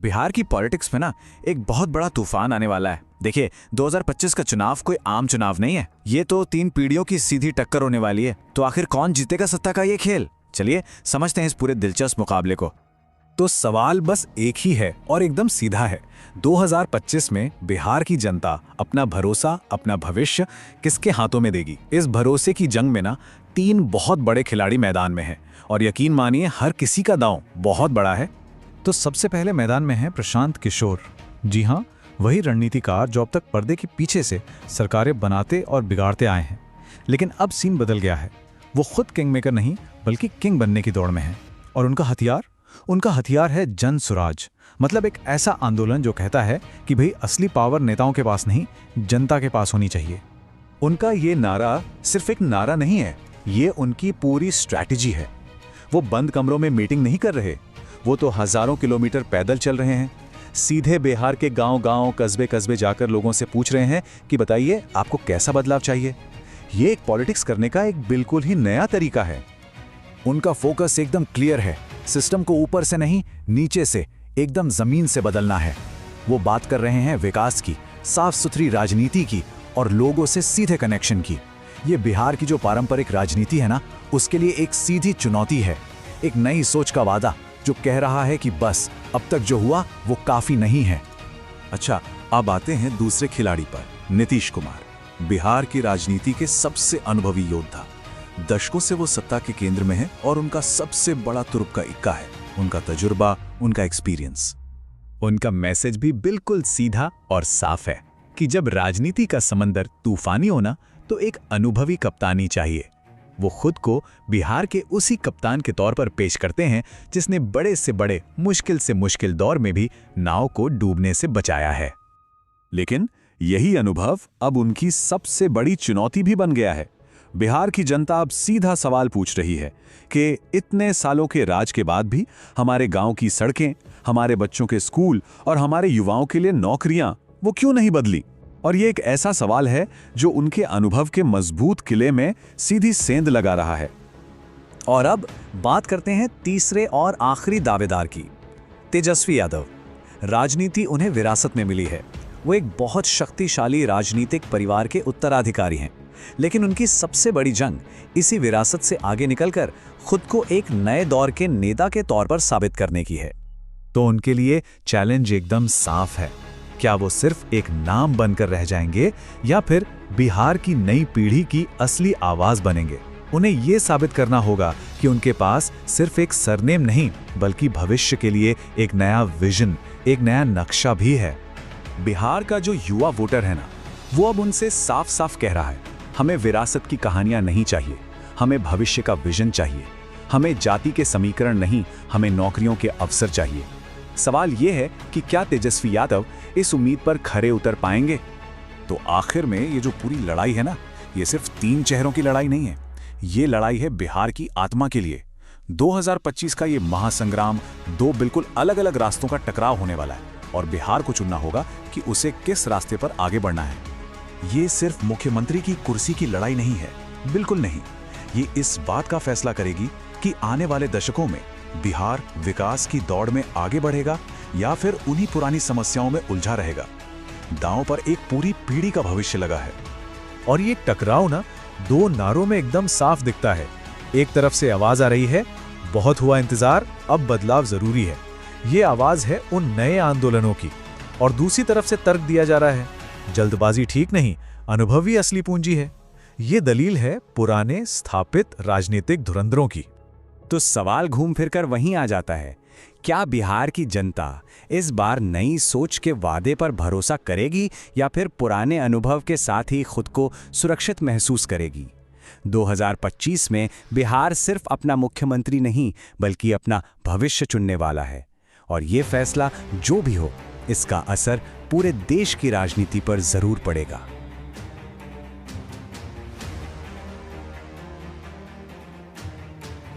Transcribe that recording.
बिहार की पॉलिटिक्स में ना एक बहुत बड़ा तूफान आने वाला है। देखिए, 2025 का चुनाव कोई आम चुनाव नहीं है, ये तो 3 पीढ़ियों की सीधी टक्कर होने वाली है। तो आखिर कौन जीतेगा सत्ता का ये खेल? चलिए समझते हैं इस पूरे दिलचस्प मुकाबले को। तो सवाल बस एक ही है और एकदम सीधा है। 2025 में बिहार की जनता अपना भरोसा, अपना भविष्य किसके हाथों में देगी? इस भरोसे की जंग में ना 3 बहुत बड़े खिलाड़ी मैदान में हैं और यकीन मानिए हर किसी का दांव बहुत बड़ा है। तो सबसे पहले मैदान में है प्रशांत किशोर। जी हाँ, वही रणनीतिकार जो अब तक पर्दे के पीछे से सरकारें बनाते और बिगाड़ते आए हैं। लेकिन अब सीन बदल गया है। वो खुद किंग मेकर नहीं बल्कि किंग बनने की दौड़ में है। और उनका हथियार है जन सुराज, मतलब एक ऐसा आंदोलन जो कहता है कि भाई असली पावर नेताओं के पास नहीं, जनता के पास होनी चाहिए। उनका ये नारा सिर्फ एक नारा नहीं है, ये उनकी पूरी स्ट्रैटेजी है। वो बंद कमरों में मीटिंग नहीं कर रहे, वो तो हजारों किलोमीटर पैदल चल रहे हैं। सीधे बिहार के गांव-गांव, कस्बे-कस्बे जाकर लोगों से पूछ रहे हैं कि बताइए आपको कैसा बदलाव चाहिए। ये एक पॉलिटिक्स करने का एक बिल्कुल ही नया तरीका है। उनका फोकस एकदम क्लियर है, सिस्टम को ऊपर से नहीं, नीचे से, एकदम जमीन से बदलना है। वो बात कर रहे हैं विकास की, साफ सुथरी राजनीति की और लोगों से सीधे कनेक्शन की। ये बिहार की जो पारंपरिक राजनीति है ना, उसके लिए एक सीधी चुनौती है, एक नई सोच का वादा जो कह रहा है कि बस अब तक जो हुआ वो काफी नहीं है। अच्छा, अब आते हैं दूसरे खिलाड़ी पर, नीतीश कुमार। बिहार की राजनीति के सबसे अनुभवी योद्धा। दशकों से वो सत्ता के केंद्र में है और उनका सबसे बड़ा तुरुप का इक्का है उनका तजुर्बा, उनका एक्सपीरियंस। उनका मैसेज भी बिल्कुल सीधा और साफ है कि जब राजनीति का समंदर तूफानी हो ना, तो एक अनुभवी कप्तानी चाहिए। वो खुद को बिहार के उसी कप्तान के तौर पर पेश करते हैं जिसने बड़े से बड़े, मुश्किल से मुश्किल दौर में भी नाव को डूबने से बचाया है। लेकिन यही अनुभव अब उनकी सबसे बड़ी चुनौती भी बन गया है। बिहार की जनता अब सीधा सवाल पूछ रही है कि इतने सालों के राज के बाद भी हमारे गांव की सड़कें, हमारे बच्चों के स्कूल और हमारे युवाओं के लिए नौकरियां वो क्यों नहीं बदली? और ये एक ऐसा सवाल है जो उनके अनुभव के मजबूत किले में सीधी सेंध लगा रहा है। और अब बात करते हैं तीसरे और आखिरी दावेदार की, तेजस्वी यादव। राजनीति उन्हें विरासत में मिली है, वो एक बहुत शक्तिशाली राजनीतिक परिवार के उत्तराधिकारी हैं। लेकिन उनकी सबसे बड़ी जंग इसी विरासत से आगे निकलकर खुद को एक नए दौर के नेता के तौर पर साबित करने की है। तो उनके लिए चैलेंज एकदम साफ है। क्या वो सिर्फ एक नाम बनकर रह जाएंगे या फिर बिहार की नई पीढ़ी की असली आवाज बनेंगे? उन्हें ये साबित करना होगा कि उनके पास सिर्फ एक सरनेम नहीं बल्कि भविष्य के लिए एक नया विजन, एक नया नक्शा भी है। बिहार का जो युवा वोटर है ना, वो अब उनसे साफ साफ कह रहा है, हमें विरासत की कहानियां नहीं चाहिए, हमें भविष्य का विजन चाहिए। हमें जाति के समीकरण नहीं, हमें नौकरियों के अवसर चाहिए। सवाल यह है कि क्या तेजस्वी यादव इस उम्मीद पर खरे उतर पाएंगे? तो आखिर में ये जो पूरी लड़ाई है ना, ये सिर्फ 3 चेहरों की लड़ाई नहीं है, ये लड़ाई है बिहार की आत्मा के लिए। 2025 का ये महासंग्राम 2 बिल्कुल अलग अलग रास्तों का टकराव होने वाला है और बिहार को चुनना होगा कि उसे किस रास्ते पर आगे बढ़ना है। ये सिर्फ मुख्यमंत्री की कुर्सी की लड़ाई नहीं है, बिल्कुल नहीं। ये इस बात का फैसला करेगी कि आने वाले दशकों में बिहार विकास की दौड़ में आगे बढ़ेगा या फिर उन्हीं पुरानी समस्याओं में उलझा रहेगा। दांव पर एक पूरी पीढ़ी का भविष्य लगा है। और ये टकराव ना 2 नारों में एकदम साफ दिखता है। एक तरफ से आवाज आ रही है, बहुत हुआ इंतजार, अब बदलाव जरूरी है। ये आवाज है उन नए आंदोलनों की। और दूसरी तरफ से तर्क दिया जा रहा है, जल्दबाजी ठीक नहीं, अनुभवी असली पूंजी है। ये दलील है पुराने स्थापित राजनीतिक धुरंधरों की। तो सवाल घूम फिरकर वहीं आ जाता है, क्या बिहार की जनता इस बार नई सोच के वादे पर भरोसा करेगी या फिर पुराने अनुभव के साथ ही खुद को सुरक्षित महसूस करेगी? 2025 में बिहार सिर्फ अपना मुख्यमंत्री नहीं बल्कि अपना भविष्य चुनने वाला है। और ये फैसला जो भी हो, इसका असर पूरे देश की राजनीति पर जरूर पड़ेगा।